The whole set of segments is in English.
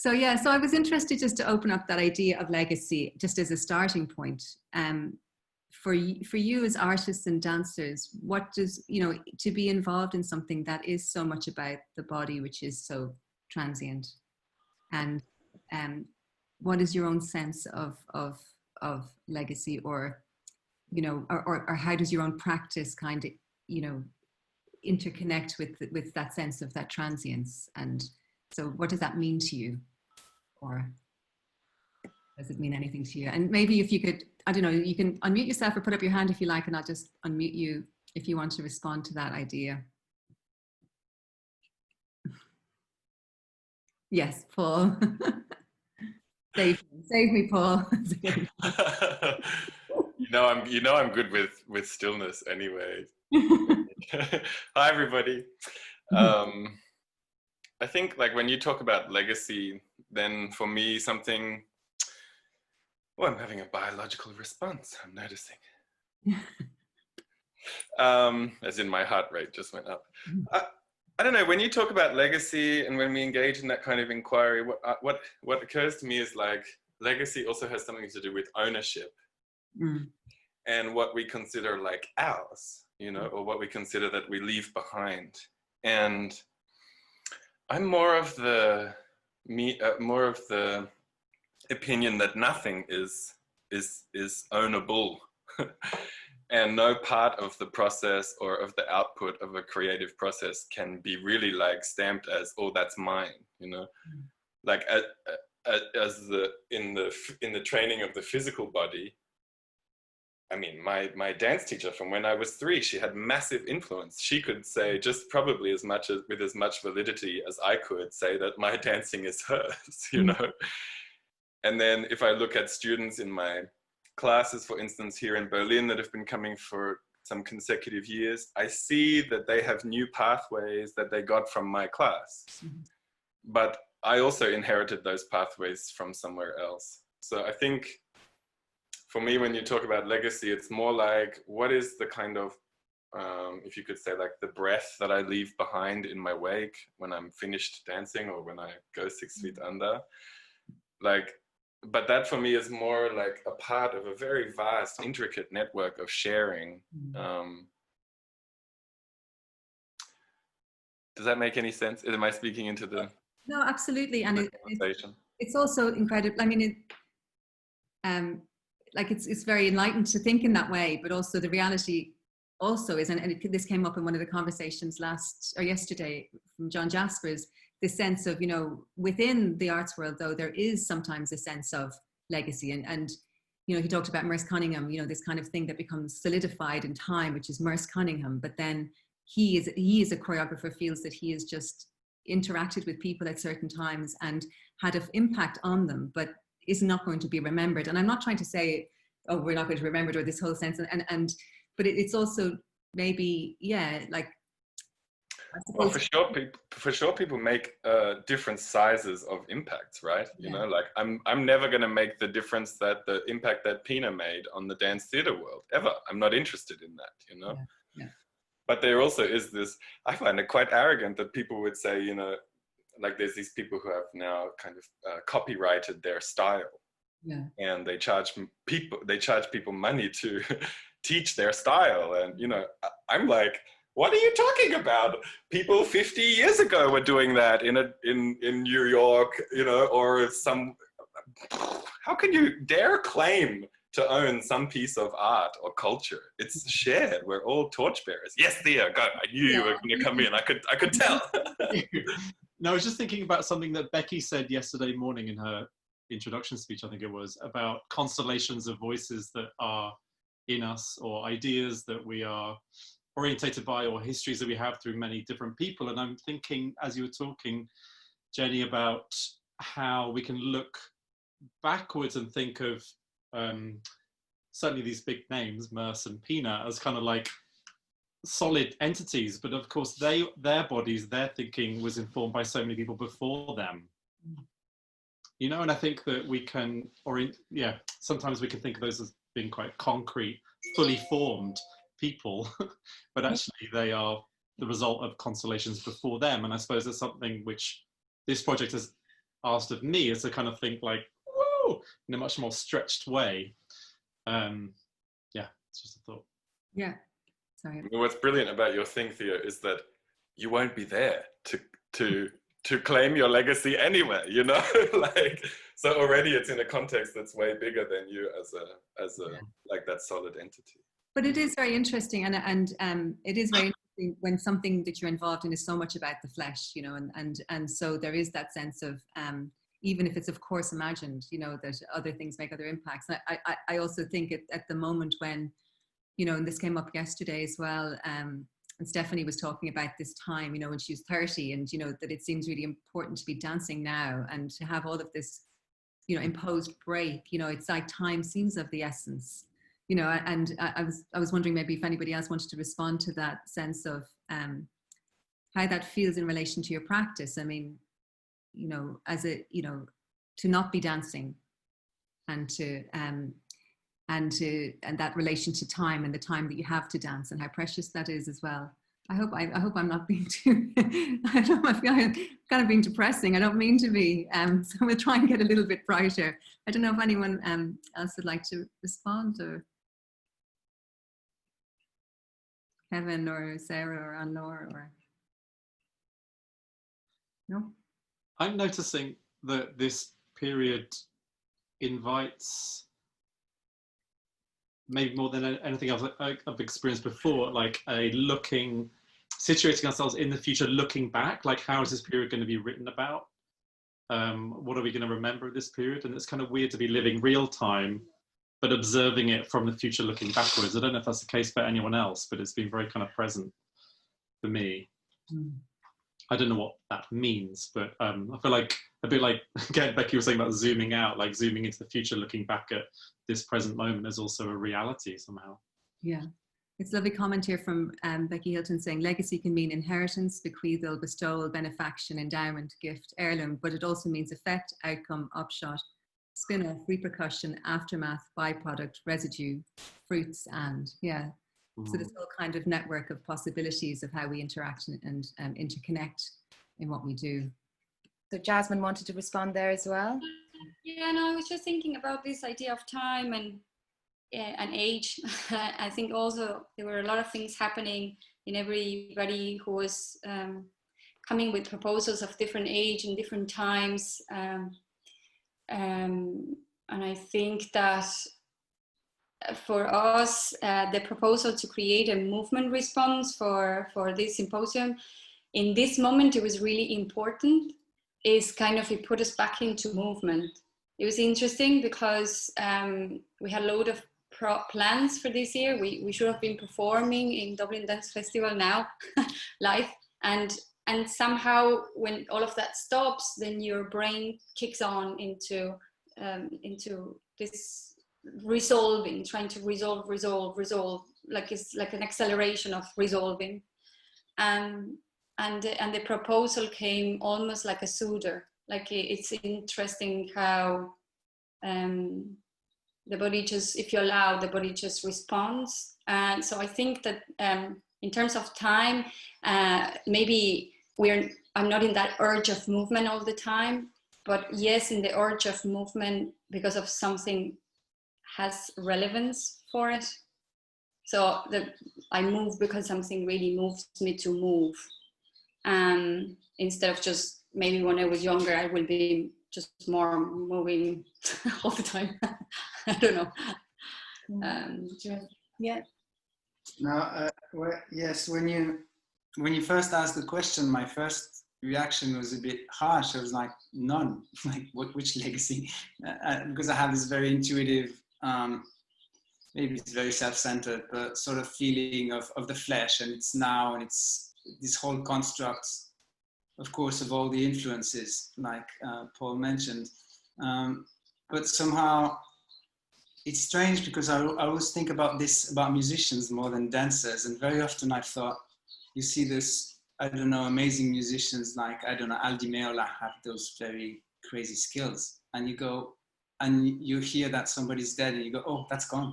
So yeah, so I was interested just to open up that idea of legacy just as a starting point. For you as artists and dancers, what does, you know, to be involved in something that is so much about the body, which is so transient, and what is your own sense of legacy, or you know, or how does your own practice kind of, you know, interconnect with that sense of that transience? And so what does that mean to you, or does it mean anything to you? And maybe if you could, I don't know, you can unmute yourself or put up your hand if you like, and I'll just unmute you if you want to respond to that idea. Yes, Paul. Save me, Paul. You know I'm good with stillness anyway. Hi everybody. I think like when you talk about legacy, then for me something, oh, I'm having a biological response, I'm noticing. As in my heart rate just went up. I don't know, when you talk about legacy and when we engage in that kind of inquiry, what occurs to me is like legacy also has something to do with ownership. And what we consider like ours, you know, or what we consider that we leave behind. And I'm more of the opinion that nothing is ownable. And no part of the process or of the output of a creative process can be really like stamped as, oh, that's mine, you know. Like in the training of the physical body, I mean, my dance teacher from when I was 3, she had massive influence. She could say just probably with as much validity as I could say that my dancing is hers, you know. And then if I look at students in my classes, for instance, here in Berlin that have been coming for some consecutive years, I see that they have new pathways that they got from my class. But I also inherited those pathways from somewhere else. So I think for me, when you talk about legacy, it's more like, what is the kind of, if you could say like the breath that I leave behind in my wake when I'm finished dancing or when I go 6 feet under, like, but that for me is more like a part of a very vast, intricate network of sharing. Does that make any sense? Am I speaking into the... No, absolutely. And it's also incredible. I mean, like it's very enlightened to think in that way, but also the reality also is, and this came up in one of the conversations yesterday from John Jasper's, this sense of, you know, within the arts world, though, there is sometimes a sense of legacy. And you know, he talked about Merce Cunningham, you know, this kind of thing that becomes solidified in time, which is Merce Cunningham. But then he is a choreographer, feels that he has just interacted with people at certain times and had an impact on them, but is not going to be remembered. And I'm not trying to say, oh, we're not going to remember it, or this whole sense. But it's also maybe, yeah, like, well, for sure, people make different sizes of impacts, right? You know, like I'm never going to make the difference that the impact that Pina made on the dance theater world ever. I'm not interested in that, you know. But there also is this. I find it quite arrogant that people would say, you know, like there's these people who have now kind of copyrighted their style, and they charge people money to teach their style, and you know, I'm like, what are you talking about? People 50 years ago were doing that in New York, you know, or some. How can you dare claim to own some piece of art or culture? It's shared. We're all torchbearers. Yes, Thea, go. I knew you were going to come in. I could tell. No, I was just thinking about something that Becky said yesterday morning in her introduction speech, I think it was, about constellations of voices that are in us, or ideas that we are orientated by, or histories that we have through many different people. And I'm thinking, as you were talking, Jenny, about how we can look backwards and think of certainly these big names, Merce and Pina, as kind of like solid entities, but of course their bodies, their thinking was informed by so many people before them, you know. And I think that we can, sometimes we can think of those as being quite concrete, fully formed people, but actually they are the result of constellations before them. And I suppose that's something which this project has asked of me is to kind of think like, whoa, in a much more stretched way. Yeah, it's just a thought. Yeah, sorry. What's brilliant about your thing, Theo, is that you won't be there to claim your legacy anywhere, you know. Like, so already it's in a context that's way bigger than you as a like that solid entity. But it is very interesting, and it is very interesting when something that you're involved in is so much about the flesh, you know, and so there is that sense of even if it's of course imagined, you know, that other things make other impacts. I also think at the moment when, you know, and this came up yesterday as well, and Stephanie was talking about this time, you know, when she was 30, and, you know, that it seems really important to be dancing now and to have all of this, you know, imposed break, you know, it's like time seems of the essence, you know, and I was wondering maybe if anybody else wanted to respond to that sense of how that feels in relation to your practice. I mean, you know, as a, you know, to not be dancing and that relation to time and the time that you have to dance and how precious that is as well. I hope I'm not being too, I don't know, I feel I'm kind of being depressing. I don't mean to be. So we'll try and get a little bit brighter. I don't know if anyone else would like to respond, or Kevin or Sarah or Anne-Laure, or no? I'm noticing that this period invites, maybe more than anything else I've experienced before, like situating ourselves in the future, looking back, like how is this period going to be written about? What are we going to remember of this period? And it's kind of weird to be living real time, but observing it from the future looking backwards. I don't know if that's the case for anyone else, but it's been very kind of present for me. I don't know what that means, but I feel like a bit like, again, Becky was saying about zooming out, like zooming into the future, looking back at this present moment is also a reality somehow. Yeah, it's a lovely comment here from Becky Hilton saying legacy can mean inheritance, bequeathal, bestowal, benefaction, endowment, gift, heirloom, but it also means effect, outcome, upshot, spin-off, repercussion, aftermath, byproduct, residue, fruits, and yeah. So this whole kind of network of possibilities of how we interact and interconnect in what we do. So Jasmine wanted to respond there as well. Yeah, no, I was just thinking about this idea of time and age. I think also there were a lot of things happening in everybody who was coming with proposals of different age and different times. And I think that for us, the proposal to create a movement response for this symposium, in this moment, it was really important, is kind of, it put us back into movement. It was interesting because we had a load of plans for this year. We should have been performing in Dublin Dance Festival now, live. And somehow when all of that stops, then your brain kicks on into this resolving, trying to resolve, like it's like an acceleration of resolving. And the proposal came almost like a soother. Like it's interesting how the body just, if you allow, the body just responds. And so I think that in terms of time, maybe I'm not in that urge of movement all the time, but yes, in the urge of movement because of something has relevance for it. So I move because something really moves me to move. Instead of just, maybe when I was younger, I will be just more moving all the time. I don't know. Yeah. Now, yes, when you first asked the question, my first reaction was a bit harsh. I was like, none. Like, which legacy? Because I have this very intuitive, maybe it's very self-centered, but sort of feeling of the flesh, and it's now, and it's this whole construct, of course, of all the influences, like Paul mentioned. But somehow it's strange because I always think about this, about musicians more than dancers. And very often I thought, you see this, I don't know, amazing musicians like, I don't know, Al Di Meola have those very crazy skills. And you go, and you hear that somebody's dead and you go, oh, that's gone.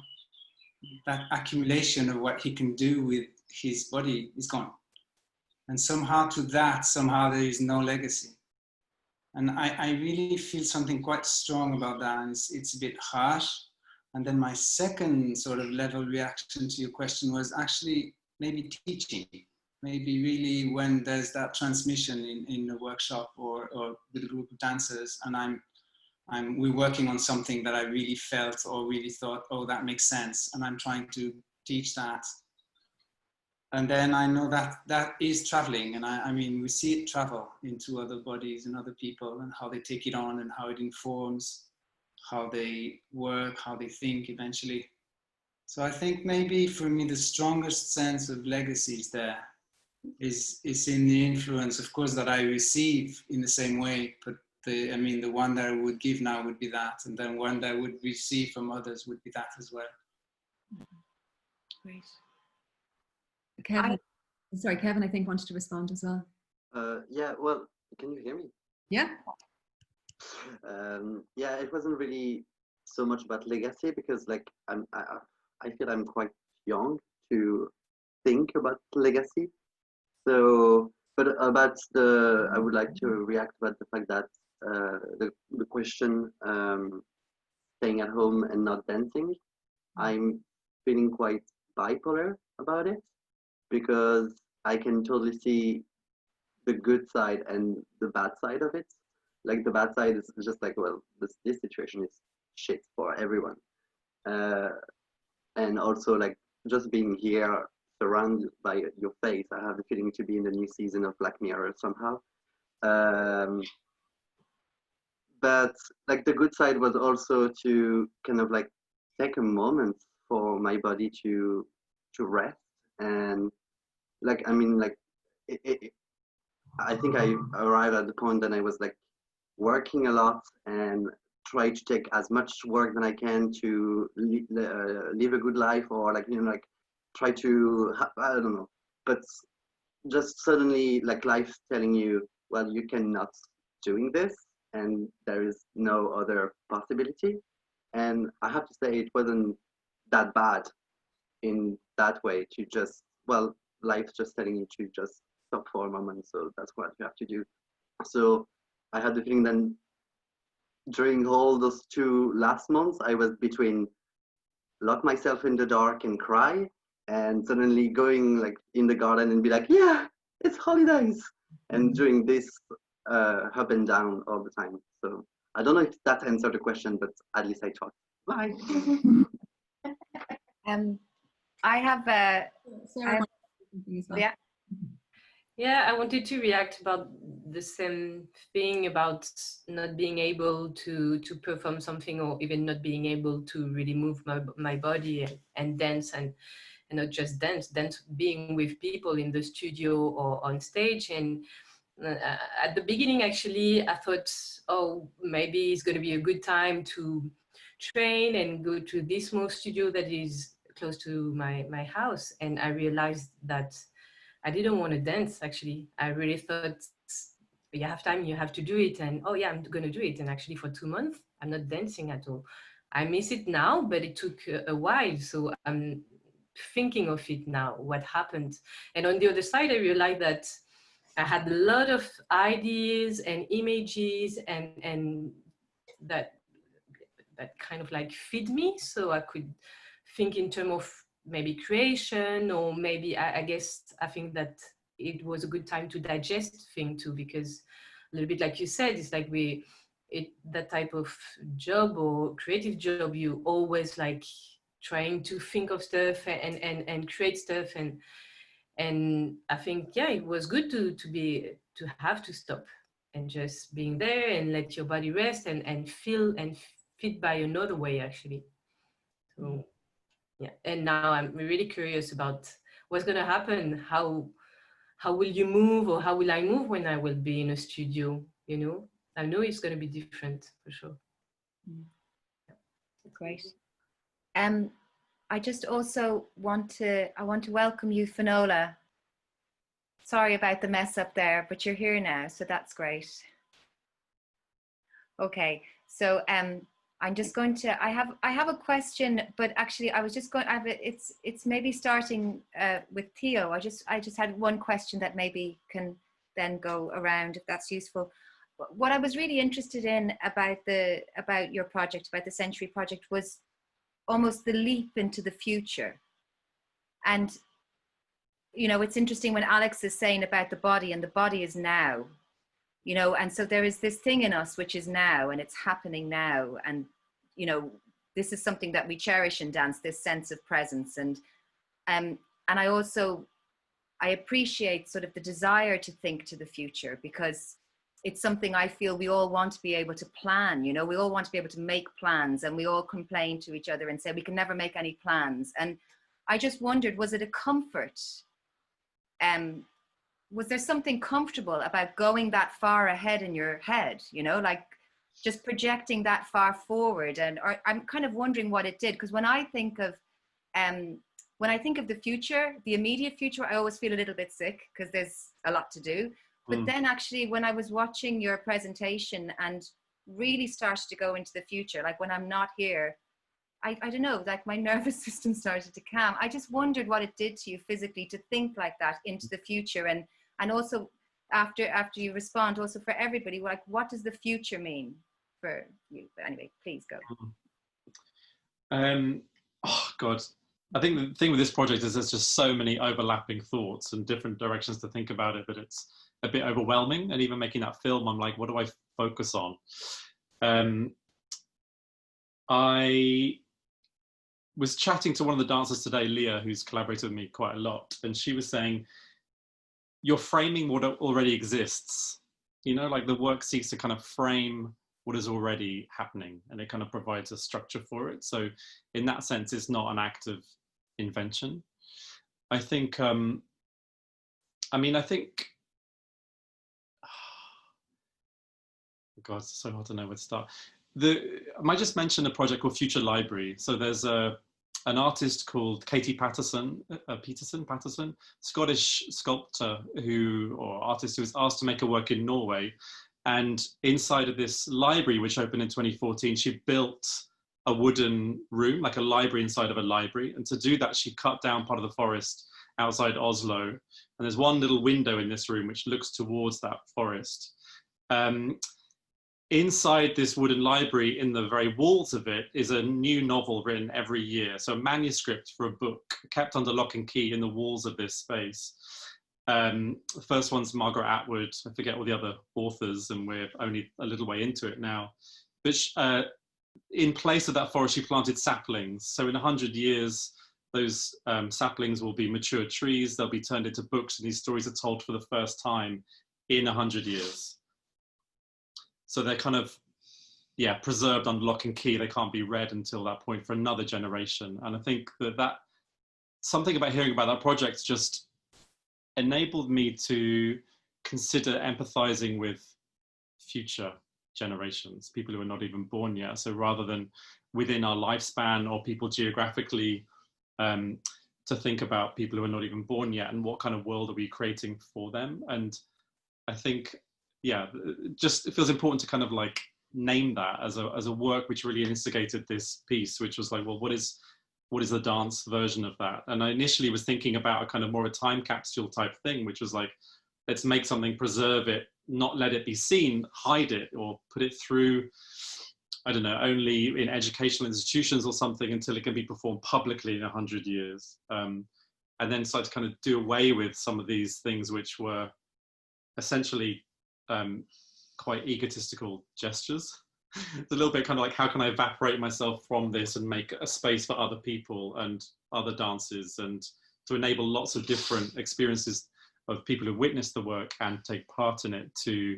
That accumulation of what he can do with his body is gone. And somehow there is no legacy. And I really feel something quite strong about that, and it's a bit harsh. And then my second sort of level reaction to your question was actually maybe teaching, maybe really when there's that transmission in a workshop or with a group of dancers, and we're working on something that I really felt or really thought, oh, that makes sense, and I'm trying to teach that. And then I know that that is traveling, and I mean, we see it travel into other bodies and other people, and how they take it on and how it informs how they work, how they think eventually. So I think maybe for me, the strongest sense of legacies there is in the influence, of course, that I receive in the same way, but the one that I would give now would be that, and then one that I would receive from others would be that as well. Great. Kevin, sorry, Kevin, I think wanted to respond as well. Yeah, well, can you hear me? Yeah. Yeah, it wasn't really so much about legacy because, like, I feel I'm quite young to think about legacy. So, but about I would like to react about the fact that the question, staying at home and not dancing, I'm feeling quite bipolar about it because I can totally see the good side and the bad side of it. Like the bad side is just like, well, this situation is shit for everyone. And also like just being here surrounded by your face, I have the feeling to be in the new season of Black Mirror somehow. But like the good side was also to kind of like take a moment for my body to rest. And like, I mean, like, I think I arrived at the point that I was like working a lot and try to take as much work than I can to live a good life, or like, you know, like try to, I don't know, but just suddenly like life telling you, well, you cannot doing this and there is no other possibility. And I have to say it wasn't that bad in that way to just, well, life's just telling you to just stop for a moment, so that's what you have to do. So I had the feeling then during all those 2 last months, I was between lock myself in the dark and cry, and suddenly going like in the garden and be like, yeah, it's holidays, and doing this up and down all the time. So I don't know if that answered the question, but at least I tried. Bye. I have yeah. Yeah, I wanted to react about the same thing about not being able to perform something, or even not being able to really move my body and dance, and not just dance, being with people in the studio or on stage. And at the beginning, actually, I thought, oh, maybe it's going to be a good time to train and go to this small studio that is close to my house. And I realized that I didn't want to dance, actually. I really thought, you have time, you have to do it. And oh yeah, I'm going to do it. And actually for 2 months, I'm not dancing at all. I miss it now, but it took a while. So I'm thinking of it now, what happened. And on the other side, I realized that I had a lot of ideas and images and that kind of like feed me. So I could think in terms of maybe creation, or maybe I think that it was a good time to digest thing too, because a little bit like you said, it's like that type of job or creative job, you always like trying to think of stuff and create stuff, and I think, yeah, it was good to have to stop and just being there and let your body rest and feel and fit by another way, actually. So yeah, and now I'm really curious about what's going to happen. How will you move, or how will I move when I will be in a studio? You know, I know it's going to be different for sure. Great. I just also want to welcome you, Finola. Sorry about the mess up there, but you're here now, so that's great. Okay, so I'm just going to, I have a question, but actually I was just going, it's maybe starting with Theo. I just had one question that maybe can then go around, if that's useful. what I was really interested in about your project, about the Century Project, was almost the leap into the future. And you know, it's interesting when Alex is saying about the body, and the body is now, you know, and so there is this thing in us which is now, and it's happening now. And, you know, this is something that we cherish in dance, this sense of presence. And I appreciate sort of the desire to think to the future, because it's something I feel we all want to be able to plan, you know, we all want to be able to make plans, and we all complain to each other and say we can never make any plans. And I just wondered, was it a comfort? Was there something comfortable about going that far ahead in your head, you know, like just projecting that far forward? And or I'm kind of wondering what it did, because when I think of the future, the immediate future, I always feel a little bit sick because there's a lot to do. But then actually, when I was watching your presentation and really started to go into the future, like when I'm not here, I don't know, like my nervous system started to calm. I just wondered what it did to you physically to think like that into the future. And also after you respond, also for everybody, like what does the future mean for you? But anyway, please go. Oh God, I think the thing with this project is there's just so many overlapping thoughts and different directions to think about it, that it's a bit overwhelming. And even making that film, I'm like, what do I focus on? I was chatting to one of the dancers today, Leah, who's collaborated with me quite a lot, and she was saying, you're framing what already exists. You know, like the work seeks to kind of frame what is already happening, and it kind of provides a structure for it. So in that sense, it's not an act of invention. I think, I think, God, it's so hard to know where to start. I might just mention a project called Future Library. So there's an artist called Katie Patterson, Scottish sculptor or artist who was asked to make a work in Norway. And inside of this library, which opened in 2014, she built a wooden room, like a library inside of a library. And to do that, she cut down part of the forest outside Oslo. And there's one little window in this room which looks towards that forest. Inside this wooden library, in the very walls of it, is a new novel written every year. So a manuscript for a book kept under lock and key in the walls of this space. The first one's Margaret Atwood. I forget all the other authors, and we're only a little way into it now. But in place of that forest, she planted saplings. So in 100 years, those saplings will be mature trees. They'll be turned into books, and these stories are told for the first time in 100 years. So they're kind of, preserved under lock and key. They can't be read until that point for another generation. And I think that something about hearing about that project just enabled me to consider empathizing with future generations, people who are not even born yet. So rather than within our lifespan or people geographically, to think about people who are not even born yet and what kind of world are we creating for them. And I think, it feels important to kind of like name that as a work which really instigated this piece, which was like, well, what is the dance version of that? And I initially was thinking about a kind of more a time capsule type thing, which was like, let's make something, preserve it, not let it be seen, hide it, or put it through, I don't know, only in educational institutions or something until it can be performed publicly in 100 years. And then start to kind of do away with some of these things which were essentially quite egotistical gestures. It's a little bit kind of like, how can I evaporate myself from this and make a space for other people and other dances, and to enable lots of different experiences of people who witness the work and take part in it to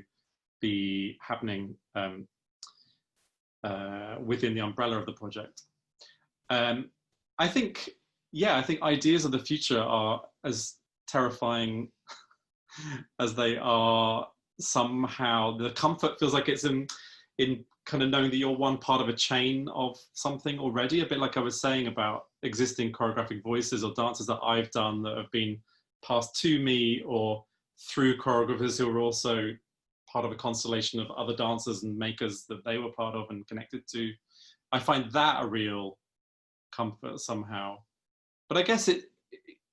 be happening within the umbrella of the project. I think ideas of the future are as terrifying as they are somehow. The comfort feels like it's in kind of knowing that you're one part of a chain of something already, a bit like I was saying about existing choreographic voices or dances that I've done that have been passed to me or through choreographers who are also part of a constellation of other dancers and makers that they were part of and connected to. I find that a real comfort somehow. But I guess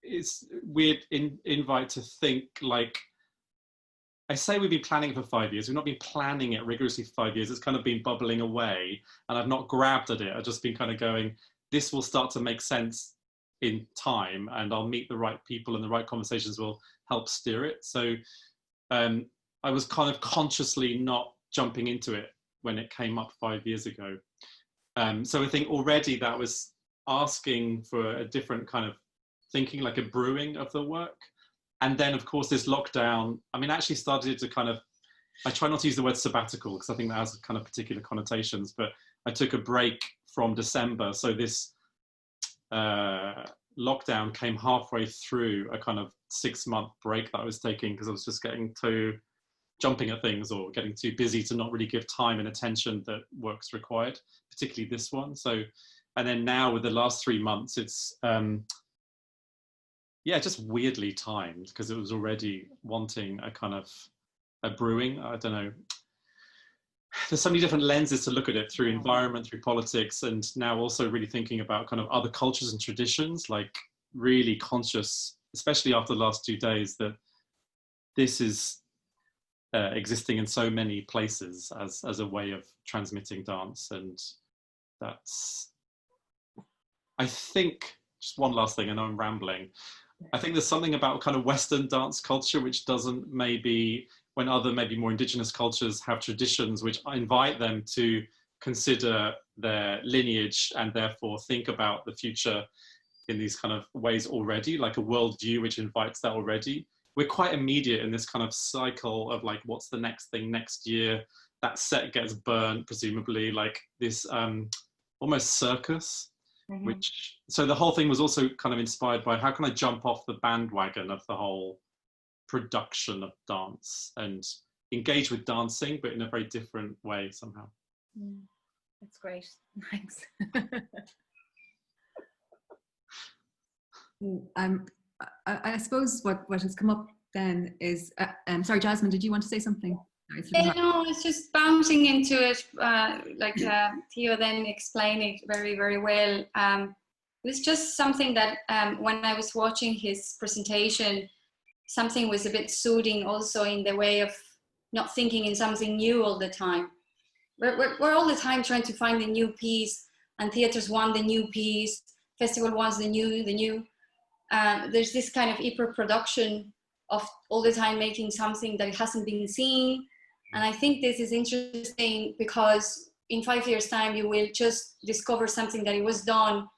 it's weird invite to think like, I guess it feels important to kind of like, how can I evaporate myself from this and make a space for other people and other dancers and other I say we've been planning it for 5 years. We've not been planning it rigorously for 5 years. It's kind of been bubbling away, and I've not grabbed at it. I've just been kind of going, this will start to make sense in time, and I'll meet the right people, and the right conversations will help steer it. So I was kind of consciously not jumping into it when it came up 5 years ago. So I think already that was asking for a different kind of thinking, like a brewing of the work. And then, of course, this lockdown, I mean, actually started to kind of, I try not to use the word sabbatical because I think that has kind of particular connotations, but I took a break from December. So this lockdown came halfway through a kind of 6-month break that I was taking because I was just getting too jumping at things or getting too busy to not really give time and attention that work's required, particularly this one. So, and then now with the last 3 months, it's, yeah, just weirdly timed because it was already wanting a kind of a brewing. I don't know. There's so many different lenses to look at it through environment, through politics, and now also really thinking about kind of other cultures and traditions, like really conscious, especially after the last 2 days, that this is existing in so many places as a way of transmitting dance. And that's, I think, just one last thing, I know I'm rambling. I think there's something about kind of Western dance culture which doesn't maybe, when other maybe more indigenous cultures have traditions which invite them to consider their lineage and therefore think about the future in these kind of ways already, like a worldview which invites that already. We're quite immediate in this kind of cycle of like, what's the next thing next year? That set gets burnt, presumably, like this almost circus. Mm-hmm. Which, so the whole thing was also kind of inspired by how can I jump off the bandwagon of the whole production of dance and engage with dancing, but in a very different way somehow. That's great. Thanks. I suppose what has come up then is, sorry, Jasmine, did you want to say something? Yeah, no, it's just bouncing into it, like Theo then explained it very, very well. It was just something that when I was watching his presentation, something was a bit soothing also in the way of not thinking in something new all the time. We're all the time trying to find a new piece, and theaters want the new piece, festival wants the new. There's this kind of hyper-production of all the time making something that hasn't been seen. And I think this is interesting because in 5 years' time, you will just discover something that it was done,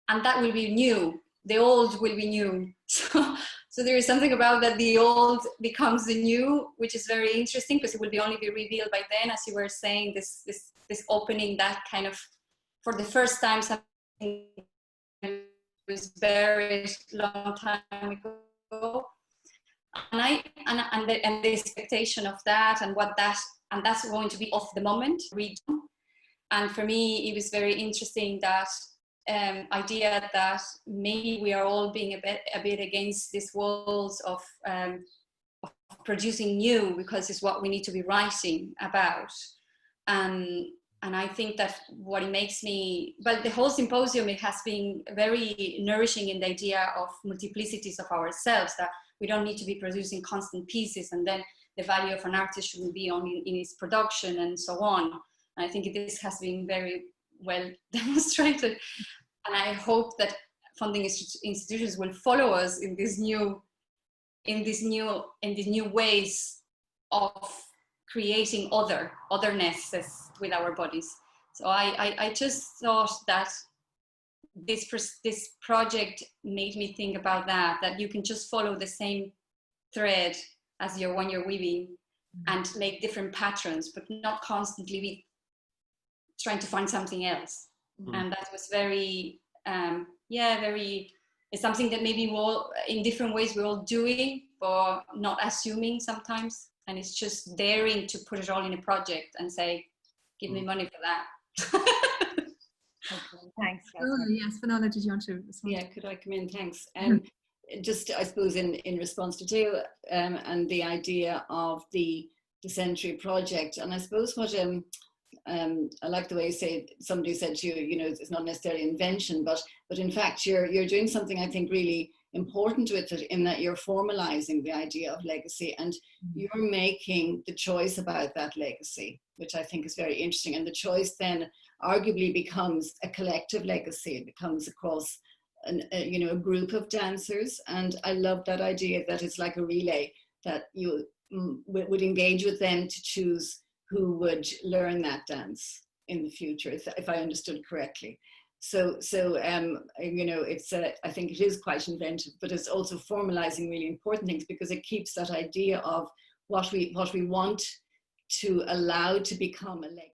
and that will be new. The old will be new. So there is something about that the old becomes the new, which is very interesting because it will only be revealed by then, as you were saying, this opening that kind of, for the first time, something was buried a long time ago. And the expectation of that and that's going to be of the moment. And for me, it was very interesting that idea that maybe we are all being a bit against these walls of producing new, because it's what we need to be writing about. And I think that what it makes me, but the whole symposium, it has been very nourishing in the idea of multiplicities of ourselves, that we don't need to be producing constant pieces, and then the value of an artist shouldn't be only in its production and so on. And I think this has been very well demonstrated. And I hope that funding institutions will follow us in these new ways of creating othernesses with our bodies. So I just thought that this project made me think about that you can just follow the same thread as when you're weaving and make different patterns, but not constantly be trying to find something else. And that was very, it's something that maybe we're all, in different ways, we're all doing, but not assuming sometimes. And it's just daring to put it all in a project and say, give me money for that. Okay, thanks. Yes, Finola, did you want to respond? Yeah, could I come in? Thanks. Just, I suppose, in response to Theo and the idea of the Century Project, and I suppose what I like the way you say, somebody said to you, it's not necessarily invention, but in fact you're doing something I think really important with it, in that you're formalizing the idea of legacy, and you're making the choice about that legacy, which I think is very interesting. And the choice then arguably becomes a collective legacy. It becomes across a group of dancers. And I love that idea that it's like a relay, that you would engage with them to choose who would learn that dance in the future, if I understood correctly. So it's I think it is quite inventive, but it's also formalizing really important things, because it keeps that idea of what we want to allow to become a legacy.